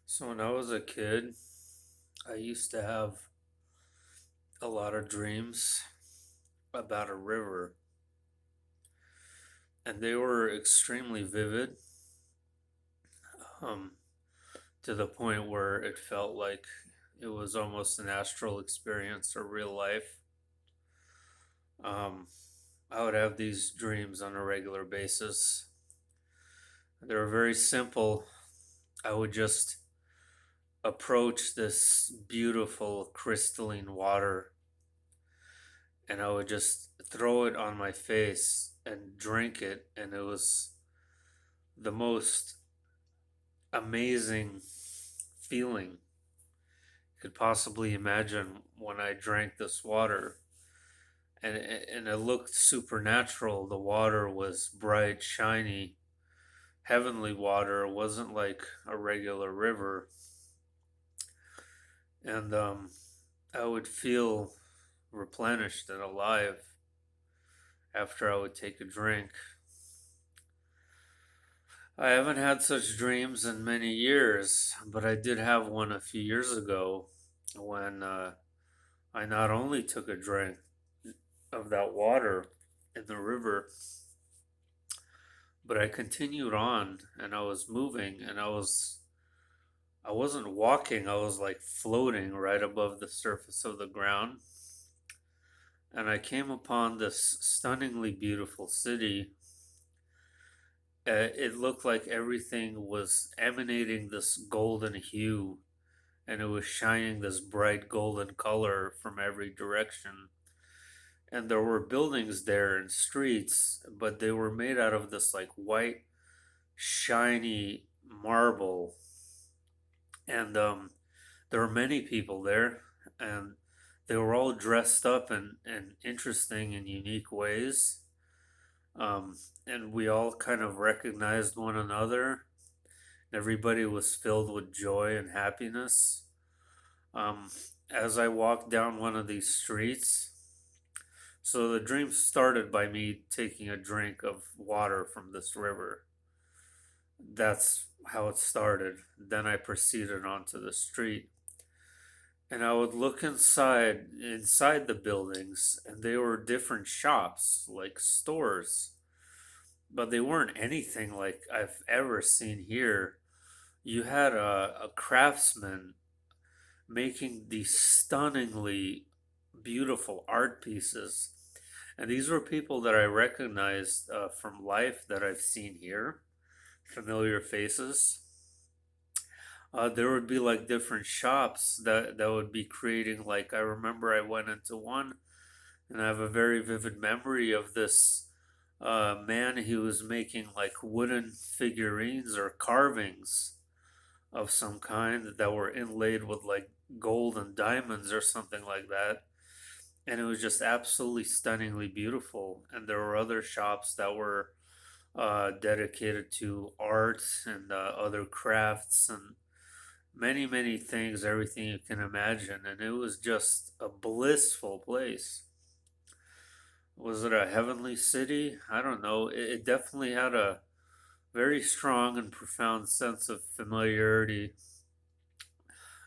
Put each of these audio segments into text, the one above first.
So when I was a kid, I used to have a lot of dreams about a river, and they were extremely vivid, um, to the point where it felt like it was almost an astral experience or real life. Um, I would have these dreams on a regular basis. They were very simple. I would just approach this beautiful crystalline water and I would just throw it on my face and drink it, and it was the most amazing feeling you could possibly imagine when I drank this water. And it looked supernatural. The water was bright, shiny, heavenly water. It wasn't like a regular river. And I would feel replenished and alive after I would take a drink. I haven't had such dreams in many years, but I did have one a few years ago when I not only took a drink of that water in the river, but I continued on and I was moving and I wasn't walking, I was like floating right above the surface of the ground. And I came upon this stunningly beautiful city. It looked like everything was emanating this golden hue and it was shining this bright golden color from every direction. And there were buildings there and streets, but they were made out of this like white, shiny marble. And there were many people there, and they were all dressed up in interesting and unique ways. Um, and we all kind of recognized one another. Everybody was filled with joy and happiness. Um, as I walked down one of these streets, so the dream started by me taking a drink of water from this river. That's how it started. Then I proceeded onto the street. And I would look inside the buildings, and they were different shops, like stores. But they weren't anything like I've ever seen here. You had a craftsman making these stunningly beautiful art pieces. And these were people that I recognized from life that I've seen here, familiar faces. There would be like different shops that would be creating, like, I remember I went into one and I have a very vivid memory of this man. He was making like wooden figurines or carvings of some kind that were inlaid with like gold and diamonds or something like that. And it was just absolutely stunningly beautiful. And there were other shops that were dedicated to art and other crafts and many things, everything you can imagine. And it was just a blissful place. Was it a heavenly city? I don't know. It definitely had a very strong and profound sense of familiarity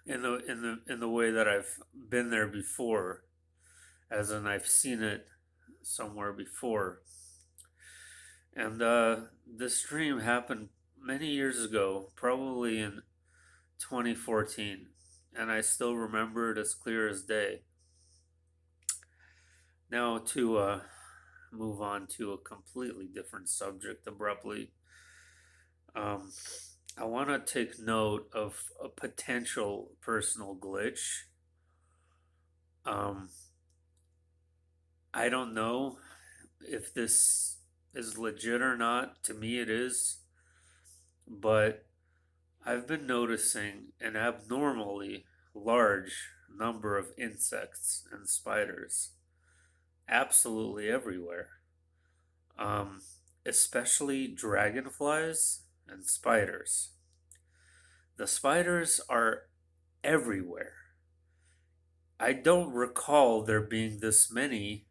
in the way that I've been there before, as in I've seen it somewhere before. And this dream happened many years ago, probably in 2014, and I still remember it as clear as day. Now to move on to a completely different subject abruptly. Um, I want to take note of a potential personal glitch. Um, I don't know if this is legit or not. To me, it is. But I've been noticing an abnormally large number of insects and spiders absolutely everywhere, um, especially dragonflies and spiders. The spiders are everywhere. I don't recall there being this many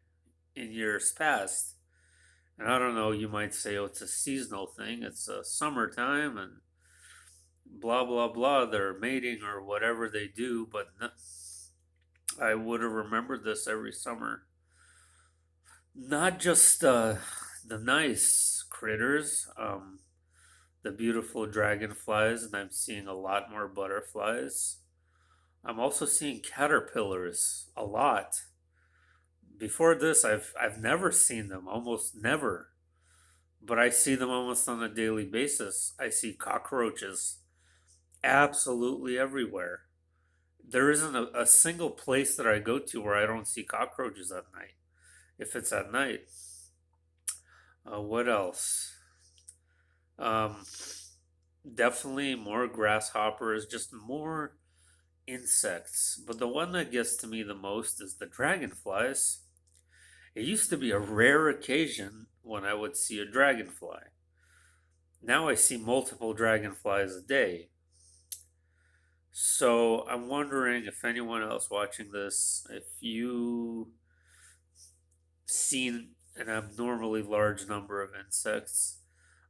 in years past. And I don't know, you might say, oh, it's a seasonal thing. It's a summertime and blah blah blah, they're mating or whatever they do, but I would have remembered this every summer. Not just the nice critters, the beautiful dragonflies, and I'm seeing a lot more butterflies. I'm also seeing caterpillars a lot. Before this, I've never seen them, almost never. But I see them almost on a daily basis. I see cockroaches absolutely everywhere. There isn't a single place that I go to where I don't see cockroaches at night. If it's at night, what else? Um, Definitely more grasshoppers, just more insects. But the one that gets to me the most is the dragonflies. It used to be a rare occasion when I would see a dragonfly. Now I see multiple dragonflies a day. So I'm wondering if anyone else watching this, if you seen an abnormally large number of insects.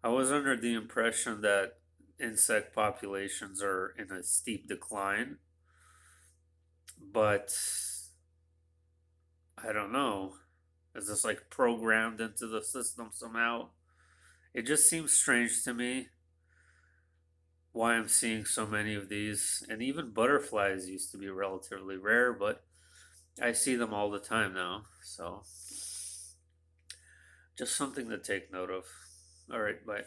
I was under the impression that insect populations are in a steep decline, but I don't know. Is this like programmed into the system somehow? It just seems strange to me why I'm seeing so many of these. And even butterflies used to be relatively rare, but I see them all the time now. So just something to take note of. All right, bye.